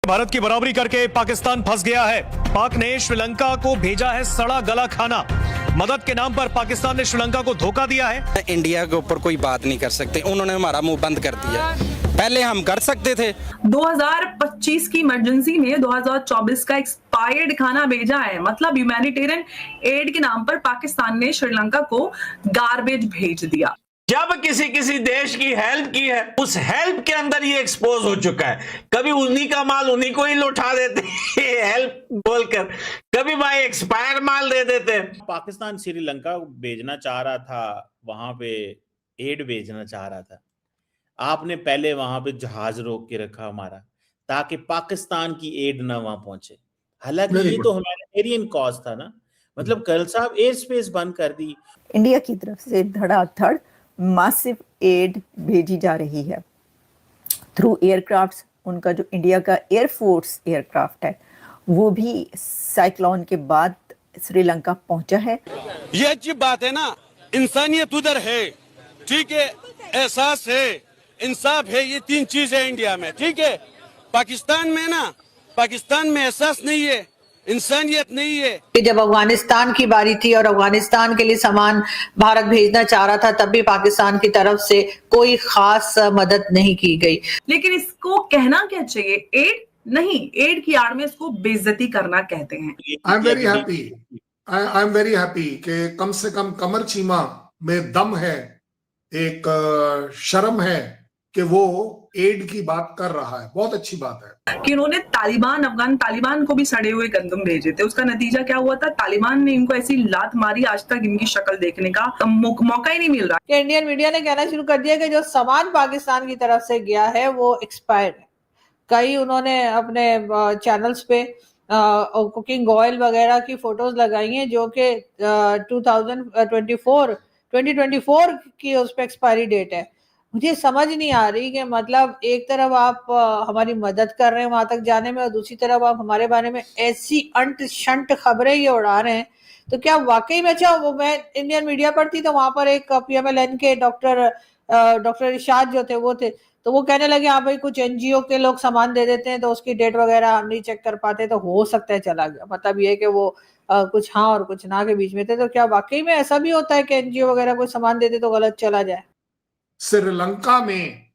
भारत की बराबरी करके पाकिस्तान फंस गया है। पाक ने श्रीलंका को भेजा है सड़ा गला खाना। मदद के नाम पर पाकिस्तान ने श्रीलंका को धोखा दिया है। इंडिया के ऊपर कोई बात नहीं कर सकते, उन्होंने हमारा मुंह बंद कर दिया। पहले हम कर सकते थे। 2025 की इमरजेंसी में 2024 का एक्सपायर्ड खाना भेजा है। मतलब ह्यूमैनिटेरियन एड के नाम पर पाकिस्तान ने श्रीलंका को गार्बेज भेज दिया। जब किसी देश की हेल्प की है, उस हेल्प के अंदर ये एक्सपोज हो चुका है। कभी उन्हीं का माल उन्हीं को ही लौटा देते हेल्प बोलकर, कभी भाई एक्सपायर माल दे देते। पाकिस्तान श्रीलंका भेजना चाह रहा था, वहां पे एड भेजना चाह रहा था। आपने पहले वहां पे जहाज रोक के रखा हमारा, ताकि पाकिस्तान की एड ना वहां पहुंचे। हालांकि ये तो ह्यूमैनिटेरियन कॉज था ना। मतलब कर्नल साहब एयर स्पेस बंद कर दी। इंडिया की तरफ से धड़ाधड़ मासिव एड भेजी जा रही है थ्रू एयरक्राफ्ट्स। उनका जो इंडिया का एयरफोर्स एयरक्राफ्ट है वो भी साइक्लोन के बाद श्रीलंका पहुंचा है। ये अच्छी बात है ना, इंसानियत उधर है, ठीक है, एहसास है, इंसाफ है, ये तीन चीज है इंडिया में, ठीक है। पाकिस्तान में ना, पाकिस्तान में एहसास नहीं है, इंसानियत नहीं है। कि जब अफगानिस्तान की बारी थी और अफगानिस्तान के लिए सामान भारत भेजना चाह रहा था, तब भी पाकिस्तान की तरफ से कोई खास मदद नहीं की गई। लेकिन इसको कहना क्या चाहिए? एड नहीं, एड की आड़ में इसको बेइज्जती करना कहते हैं। आई एम वेरी हैप्पी कि कम से कम कमर चीमा में दम है, एक शर्म है कि वो एड की बात कर रहा है। बहुत अच्छी बात है कि उन्होंने अफगान तालिबान को भी सड़े हुए गंदम भेजे थे। उसका नतीजा क्या हुआ था? तालिबान ने इनको ऐसी लात मारी, आज तक इनकी शक्ल देखने का मौका ही नहीं मिल रहा। कि इंडियन मीडिया ने कहना शुरू कर दिया कि जो सामान पाकिस्तान की तरफ से गया है वो एक्सपायर्ड है। कई उन्होंने अपने चैनल्स पे कुकिंग ऑयल वगैरह की फोटोज लगाई हैं जो कि 2024 की उस पर एक्सपायरी डेट है। मुझे समझ नहीं आ रही कि मतलब एक तरफ आप हमारी मदद कर रहे हैं वहां तक जाने में, और दूसरी तरफ आप हमारे बारे में ऐसी अंट शंट खबरें ये उड़ा रहे हैं। तो क्या वाकई में? अच्छा, वो मैं इंडियन मीडिया पर थी तो वहां पर एक PMLN के डॉक्टर इरशाद जो थे वो थे, तो वो कहने लगे हाँ भाई कुछ NGO के लोग सामान दे देते हैं तो उसकी डेट वगैरह हम नहीं चेक कर पाते, तो हो सकता है चला गया। मतलब ये कि वो कुछ हाँ और कुछ ना के बीच में थे। तो क्या वाकई में ऐसा भी होता है कि NGO वगैरह कोई सामान दे दे तो गलत चला जाए? श्रीलंका में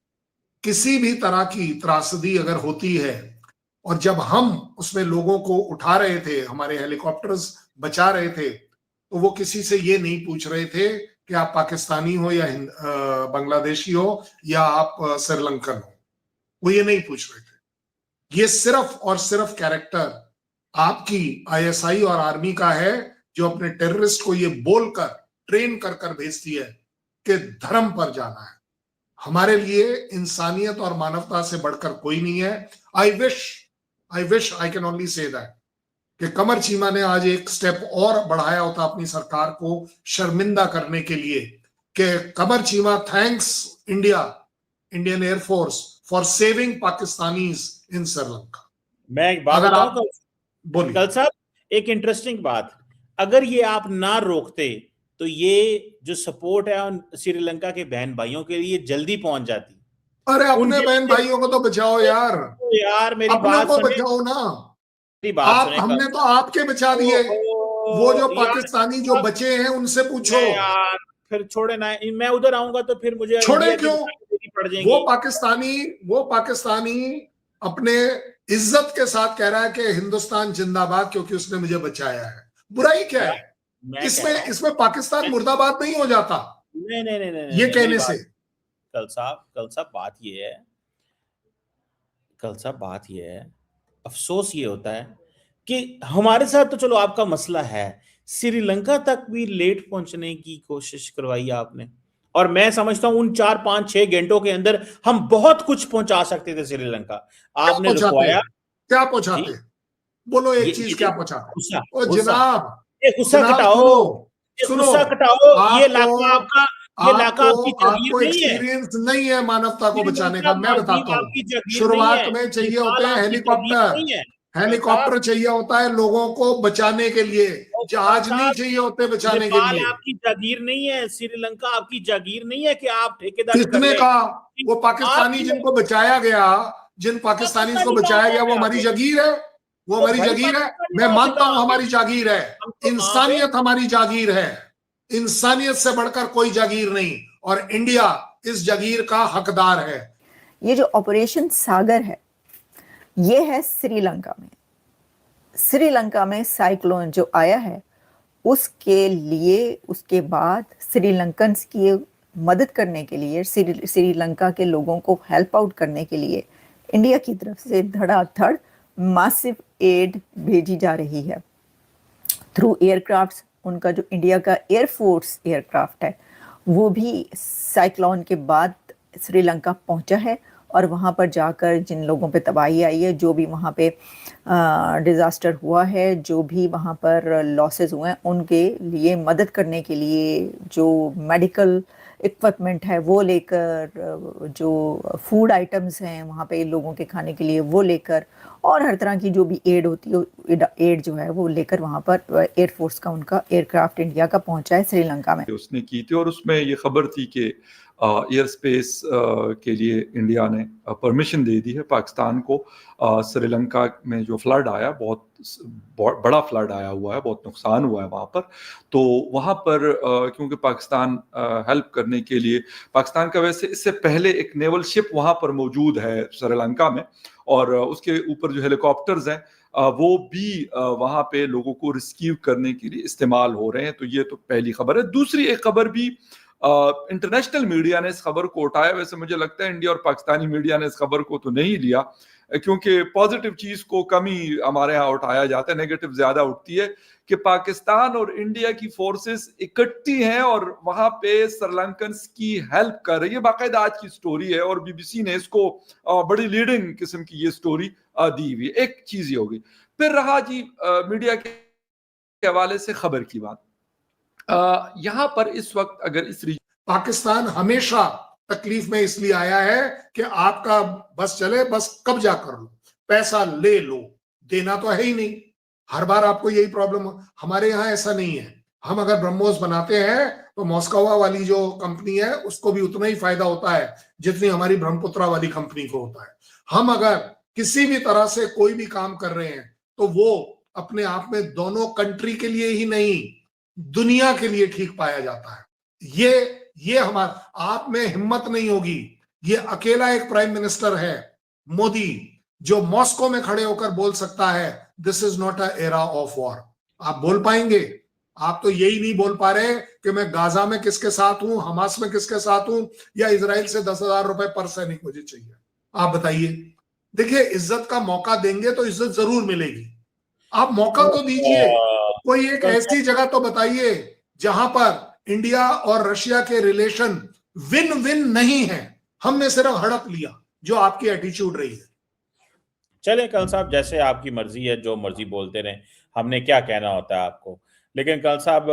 किसी भी तरह की त्रासदी अगर होती है, और जब हम उसमें लोगों को उठा रहे थे, हमारे हेलीकॉप्टर्स बचा रहे थे, तो वो किसी से ये नहीं पूछ रहे थे कि आप पाकिस्तानी हो या बांग्लादेशी हो या आप श्रीलंकन हो। वो ये नहीं पूछ रहे थे। ये सिर्फ और सिर्फ कैरेक्टर आपकी ISI और आर्मी का है, जो अपने टेररिस्ट को ये बोलकर ट्रेन कर कर भेजती है कि धर्म पर जाना है। हमारे लिए इंसानियत और मानवता से बढ़कर कोई नहीं है। I wish I can only say that कि कमर चीमा ने आज एक स्टेप और बढ़ाया होता अपनी सरकार को शर्मिंदा करने के लिए, कि Qamar Cheema thanks Indian air force for saving Pakistanis in Sri Lanka. मैं एक बात बताऊं बोलिए कल साहब, एक इंटरेस्टिंग बात, अगर ये आप ना रोकते तो ये जो सपोर्ट है श्रीलंका के बहन भाइयों के लिए जल्दी पहुंच जाती। अरे अपने बहन भाइयों को तो बचाओ यार मेरी बात को बचाओ ना। आप हमने तो आपके बचा दिए, वो जो पाकिस्तानी जो बचे हैं उनसे पूछो यार। फिर छोड़े ना, मैं उधर आऊंगा तो फिर मुझे छोड़े क्यों? वो पाकिस्तानी अपने इज्जत के साथ कह रहा है कि हिंदुस्तान जिंदाबाद क्योंकि उसने मुझे बचाया है। बुराई क्या है इसमें पाकिस्तान मुर्दाबाद नहीं हो जाता? नहीं ये कहने से। कल साहब बात ये है, अफसोस ये होता है कि हमारे साथ तो चलो आपका मसला है, श्रीलंका तक भी लेट पहुंचने की कोशिश करवाई आपने। और मैं समझता हूं उन 4, 5, 6 घंटों के अंदर हम बहुत कुछ पहुंचा सकते थे श्रीलंका। आपने रुकवाया। क्या पहुंचाते? बोलो एक चीज, क्या पहुंचाते? जनाब गुस्सा कटाओ, ये इलाका आपकी आपको एक्सपीरियंस नहीं है मानवता को बचाने का। मैं बताता हूँ, शुरुआत में चाहिए होते हैं हेलीकॉप्टर चाहिए होता है लोगों को बचाने के लिए, जहाज नहीं चाहिए होते बचाने के लिए। आपकी जागीर नहीं है, श्रीलंका आपकी जागीर नहीं है कि आप ठेकेदार किसने कहा? वो पाकिस्तानी जिनको बचाया गया, जिन पाकिस्तानी को बचाया गया वो हमारी जागीर है, वो हमारी जागीर है। मैं मानता हूं हमारी जागीर है, इंसानियत हमारी जागीर है, इंसानियत से बढ़कर कोई जागीर नहीं, और इंडिया इस जागीर का हकदार है। ये जो ऑपरेशन सागर है ये है श्रीलंका में। श्रीलंका में साइक्लोन जो आया है उसके लिए, उसके बाद श्रीलंकन्स की मदद करने के लिए, श्रीलंका के लोगों को हेल्प आउट करने के लिए इंडिया की तरफ से धड़ाधड़ मासिव एड भेजी जा रही है थ्रू एयरक्राफ्ट्स। उनका जो इंडिया का एयरफोर्स एयरक्राफ्ट है वो भी साइक्लोन के बाद श्रीलंका पहुंचा है और वहाँ पर जाकर जिन लोगों पे तबाही आई है, जो भी वहाँ पे डिज़ास्टर हुआ है, जो भी वहाँ पर लॉसेस हुए हैं, उनके लिए मदद करने के लिए जो मेडिकल इक्विपमेंट है वो लेकर, जो फूड आइटम्स हैं वहाँ पे लोगों के खाने के लिए वो लेकर, और हर तरह की जो भी एड होती है, एड जो है वो लेकर वहाँ पर एयरफोर्स का उनका एयरक्राफ्ट इंडिया का पहुँचा है श्रीलंका में। उसने की थी और उसमें ये खबर थी कि एयर स्पेस के लिए इंडिया ने परमिशन दे दी है पाकिस्तान को। श्रीलंका में जो फ्लड आया, बहुत बड़ा फ्लड आया हुआ है, बहुत नुकसान हुआ है वहाँ पर, तो वहाँ पर क्योंकि पाकिस्तान हेल्प करने के लिए, पाकिस्तान का वैसे इससे पहले एक नेवल शिप वहाँ पर मौजूद है श्रीलंका में, और उसके ऊपर जो हेलीकॉप्टर्स हैं वो भी वहाँ पे लोगों को रिस्क्यू करने के लिए इस्तेमाल हो रहे हैं। तो ये तो पहली खबर है। दूसरी एक खबर भी इंटरनेशनल मीडिया ने इस खबर को उठाया। वैसे मुझे लगता है इंडिया और पाकिस्तानी मीडिया ने इस खबर को तो नहीं लिया, क्योंकि पॉजिटिव चीज को कम ही हमारे यहाँ उठाया जाता है, नेगेटिव ज्यादा उठती है कि पाकिस्तान और इंडिया की फोर्सेस इकट्ठी हैं और वहां पे श्रीलंकन्स की हेल्प कर रही है। बाकायदा आज की स्टोरी है और बीबीसी ने इसको बड़ी लीडिंग किस्म की ये स्टोरी दी हुई है। एक चीज ये होगी। फिर रहा जी मीडिया के हवाले से खबर की बात। यहाँ पर इस वक्त अगर इस पाकिस्तान हमेशा तकलीफ में इसलिए आया है कि आपका बस चले, बस कब्जा कर लो, पैसा ले लो, देना तो है ही नहीं। हर बार आपको यही प्रॉब्लम। हमारे यहाँ ऐसा नहीं है। हम अगर ब्रह्मोस बनाते हैं तो मॉस्कोवा वाली जो कंपनी है उसको भी उतना ही फायदा होता है जितनी हमारी ब्रह्मपुत्रा वाली कंपनी को होता है। हम अगर किसी भी तरह से कोई भी काम कर रहे हैं तो वो अपने आप में दोनों कंट्री के लिए ही नहीं, दुनिया के लिए ठीक पाया जाता है। ये हमारा, आप में हिम्मत नहीं होगी। ये अकेला एक प्राइम मिनिस्टर है मोदी जो मॉस्को में खड़े होकर बोल सकता है this is not a era of war. आप बोल पाएंगे? आप तो यही नहीं बोल पा रहे कि मैं गाजा में किसके साथ हूं, हमास में किसके साथ हूं, या इजराइल से 10,000 रुपए पर सैनिक मुझे चाहिए। आप बताइए। देखिए, इज्जत का मौका देंगे तो इज्जत जरूर मिलेगी। आप मौका तो दीजिए। कोई एक ऐसी जगह तो बताइए जहां पर इंडिया और रशिया के रिलेशन विन विन नहीं है। हमने सिर्फ हड़प लिया, जो आपकी एटीट्यूड रही है। चले कल साहब, जैसे आपकी मर्जी है, जो मर्जी बोलते रहे, हमने क्या कहना होता है आपको। लेकिन कल साहब